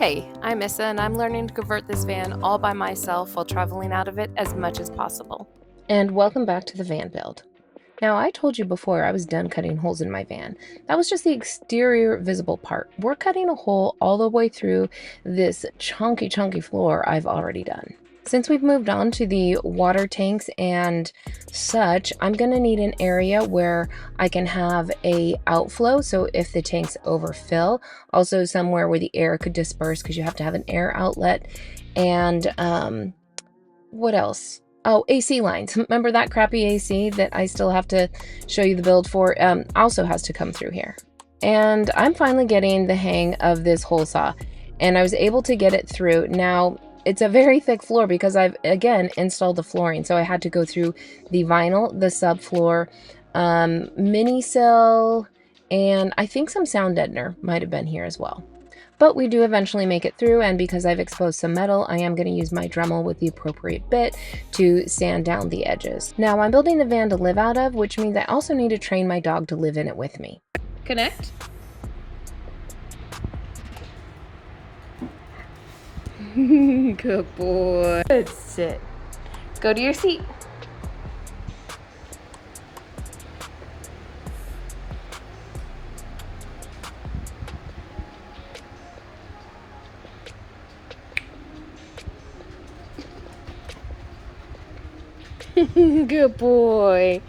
Hey, I'm Issa and I'm learning to convert this van all by myself while traveling out of it as much as possible. And welcome back to the van build. Now, I told you before I was done cutting holes in my van. That was just the exterior visible part. We're cutting a hole all the way through this chunky floor I've already done. Since we've moved on to the water tanks and such, I'm going to need an area where I can have a outflow, so if the tanks overfill, also somewhere where the air could disperse because you have to have an air outlet, and what else? Oh, AC lines. Remember that crappy AC that I still have to show you the build for? Also has to come through here. And I'm finally getting the hang of this hole saw, and I was able to get it through. Now, it's a very thick floor because I've, again, installed the flooring. So I had to go through the vinyl, the subfloor, mini sill, and I think some sound deadener might have been here as well. But we do eventually make it through, and because I've exposed some metal, I am going to use my Dremel with the appropriate bit to sand down the edges. Now, I'm building the van to live out of, which means I also need to train my dog to live in it with me. Connect. Good boy. Good sit. Go to your seat. Good boy.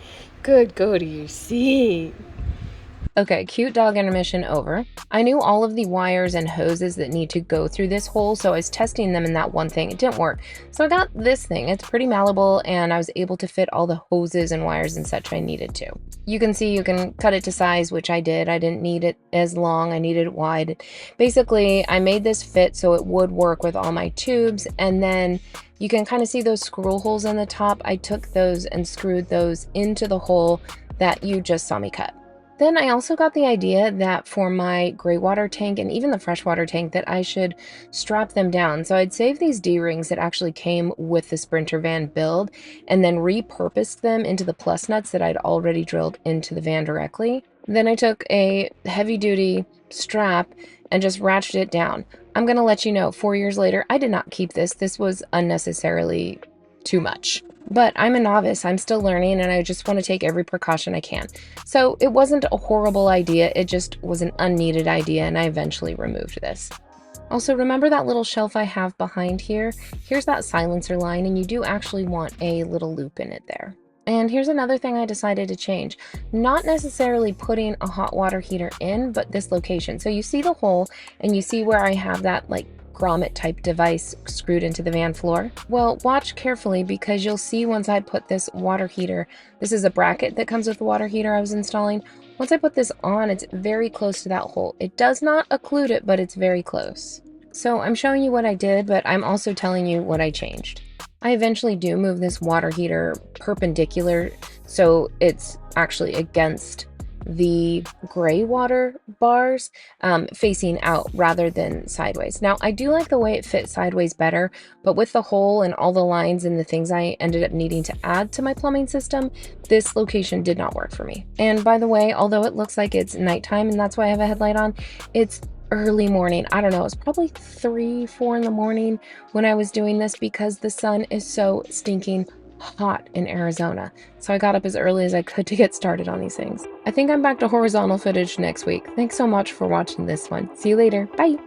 Good, go to your seat. Okay, cute dog intermission over. I knew all of the wires and hoses that need to go through this hole, so I was testing them in that one thing. It didn't work. So I got this thing. It's pretty malleable, and I was able to fit all the hoses and wires and such I needed to. You can see you can cut it to size, which I did. I didn't need it as long. I needed it wide. Basically, I made this fit so it would work with all my tubes, and then you can kind of see those screw holes in the top. I took those and screwed those into the hole that you just saw me cut. Then I also got the idea that for my gray water tank and even the freshwater tank that I should strap them down. So I'd save these D-rings that actually came with the Sprinter van build and then repurposed them into the plus nuts that I'd already drilled into the van directly. Then I took a heavy-duty strap and just ratcheted it down. I'm going to let you know, 4 years later, I did not keep this. This was unnecessarily too much. But I'm a novice, I'm still learning, and I just want to take every precaution I can. So it wasn't a horrible idea, it just was an unneeded idea, and I eventually removed this. Also, remember that little shelf I have behind here? Here's that silencer line, and you do actually want a little loop in it there. And here's another thing I decided to change. Not necessarily putting a hot water heater in, but this location. So you see the hole, and you see where I have that like grommet type device screwed into the van floor? Well, watch carefully because you'll see once I put this water heater, this is a bracket that comes with the water heater I was installing. Once I put this on, it's very close to that hole. It does not occlude it, but it's very close. So I'm showing you what I did, but I'm also telling you what I changed. I eventually do move this water heater perpendicular, so it's actually against the gray water bars facing out rather than sideways. Now, I do like the way it fits sideways better, but with the hole and all the lines and the things I ended up needing to add to my plumbing system, this location did not work for me. And by the way, although it looks like it's nighttime and that's why I have a headlight on, it's early morning. I don't know, it's probably 3, 4 in the morning when I was doing this because the sun is so stinking hot in Arizona. So I got up as early as I could to get started on these things. I think I'm back to horizontal footage next week. Thanks so much for watching this one. See you later. Bye.